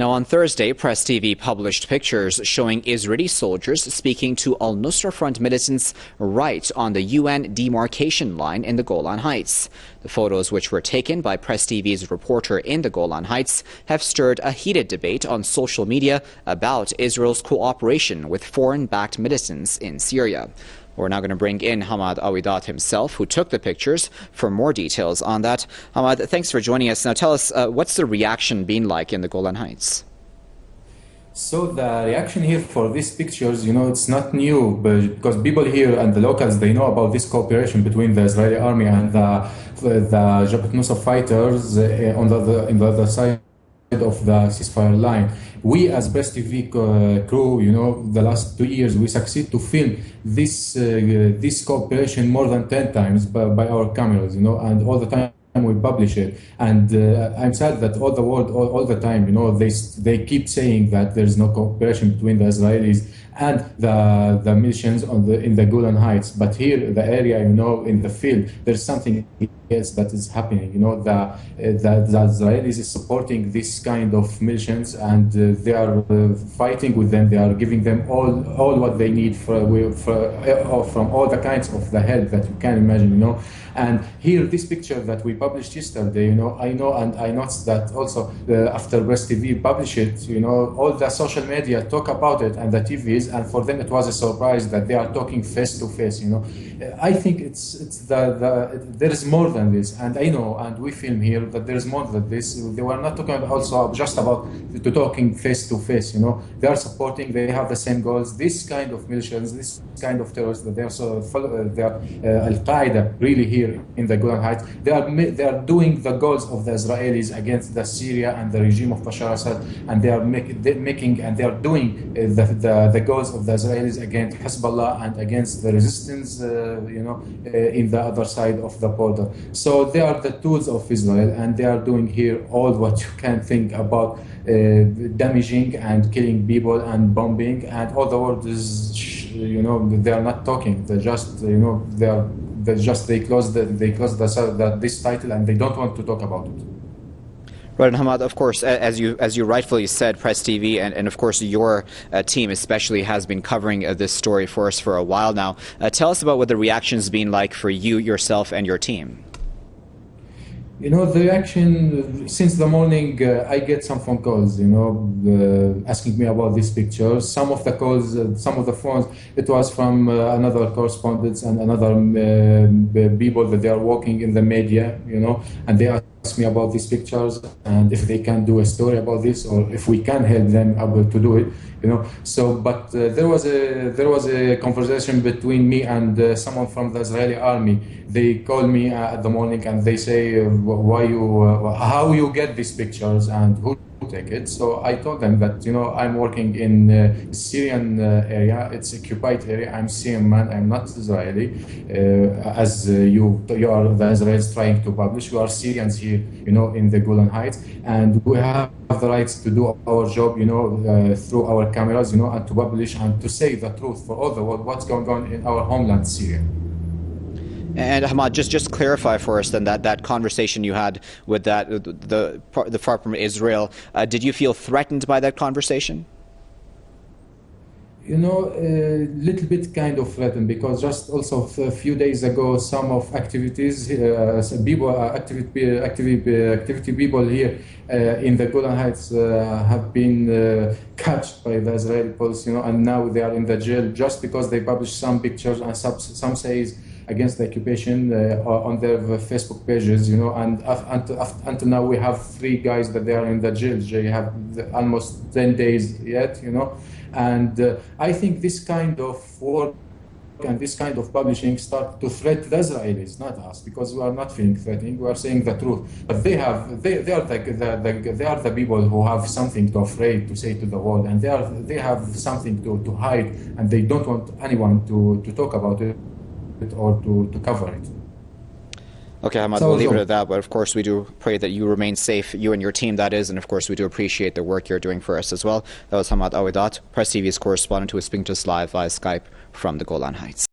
Now, on Thursday, Press TV published pictures showing Israeli soldiers speaking to Al-Nusra Front militants right on the UN demarcation line in the Golan Heights. The photos, which were taken by Press TV's reporter in the Golan Heights, have stirred a heated debate on social media about Israel's cooperation with foreign-backed militants in Syria. We're now going to bring in Hamad Awidat himself, who took the pictures, for more details on that. Hamad, thanks for joining us. Now tell us, what's the reaction been like in the Golan Heights? So the reaction here for these pictures, it's not new, but because people here and the locals, they know about this cooperation between the Israeli army and the Al-Nusra fighters on the other side of the ceasefire line. We as Press TV crew, the last 2 years, we succeed to film this cooperation more than 10 times by our cameras, and all the time we publish it. And I'm sad that all the world, all the time, they keep saying that there's no cooperation between the Israelis and the militias in the Golan Heights. But here, the area, in the field, there's something else that is happening. The Israelis is supporting this kind of militias, and they are fighting with them. They are giving them all what they need from all the kinds of the help that you can imagine. And here, this picture that we published yesterday, I know, and I noticed that also after Press TV published it, all the social media talk about it and the TVs, and for them it was a surprise that they are talking face to face. I think there is more than this, and I know, and we film here that there is more than this. They were not talking also just about talking face to face. They are supporting. They have the same goals. This kind of militias, this kind of terrorists, that they are Al-Qaeda really here in the Golan Heights. They are doing the goals of the Israelis against the Syria and the regime of Bashar Assad, and they are doing the goals of the Israelis against Hezbollah and against the resistance, in the other side of the border. So they are the tools of Israel, and they are doing here all what you can think about damaging and killing people and bombing, and all the world is, they are not talking. They just, they close this title, and they don't want to talk about it. Right, and Hamad, of course, as you rightfully said, Press TV and of course your team especially has been covering this story for us for a while now. Tell us about what the reaction's been like for you, yourself, and your team. The reaction, since the morning, I get some phone calls, asking me about these pictures. Some of the calls, some of the phones, it was from another correspondents and another people that they are working in the media, and they ask me about these pictures and if they can do a story about this, or if we can help them able to do it, So, but there was a conversation between me and someone from the Israeli army. They called me at the morning and they say, how you get these pictures and who take it. So I told them that, I'm working in Syrian area. It's occupied area. I'm Syrian man. I'm not Israeli. As you are the Israelis trying to publish. We are Syrians here, in the Golan Heights, and we have the rights to do our job, through our cameras, and to publish and to say the truth for all the world what's going on in our homeland, Syria. And Hamad, just clarify for us then that conversation you had with the part from Israel. Did you feel threatened by that conversation? A little bit kind of threatened, because just also a few days ago, some of activities, activity people here in the Golan Heights have been catched by the Israeli police, and now they are in the jail just because they published some pictures and some says against the occupation on their Facebook pages, and until now we have 3 guys that they are in the jail. They have almost 10 days yet, and I think this kind of work and this kind of publishing start to threat the Israelis, not us, because we are not feeling threatened. We are saying the truth, but they are the people who have something to afraid to say to the world, and they have something to hide, and they don't want anyone to talk about it or to cover it. Okay, Hamad, we'll leave it at that, but of course we do pray that you remain safe, you and your team, that is, and of course we do appreciate the work you're doing for us as well. That was Hamad Awidat, Press TV's correspondent, who was speaking to us live via Skype from the Golan Heights.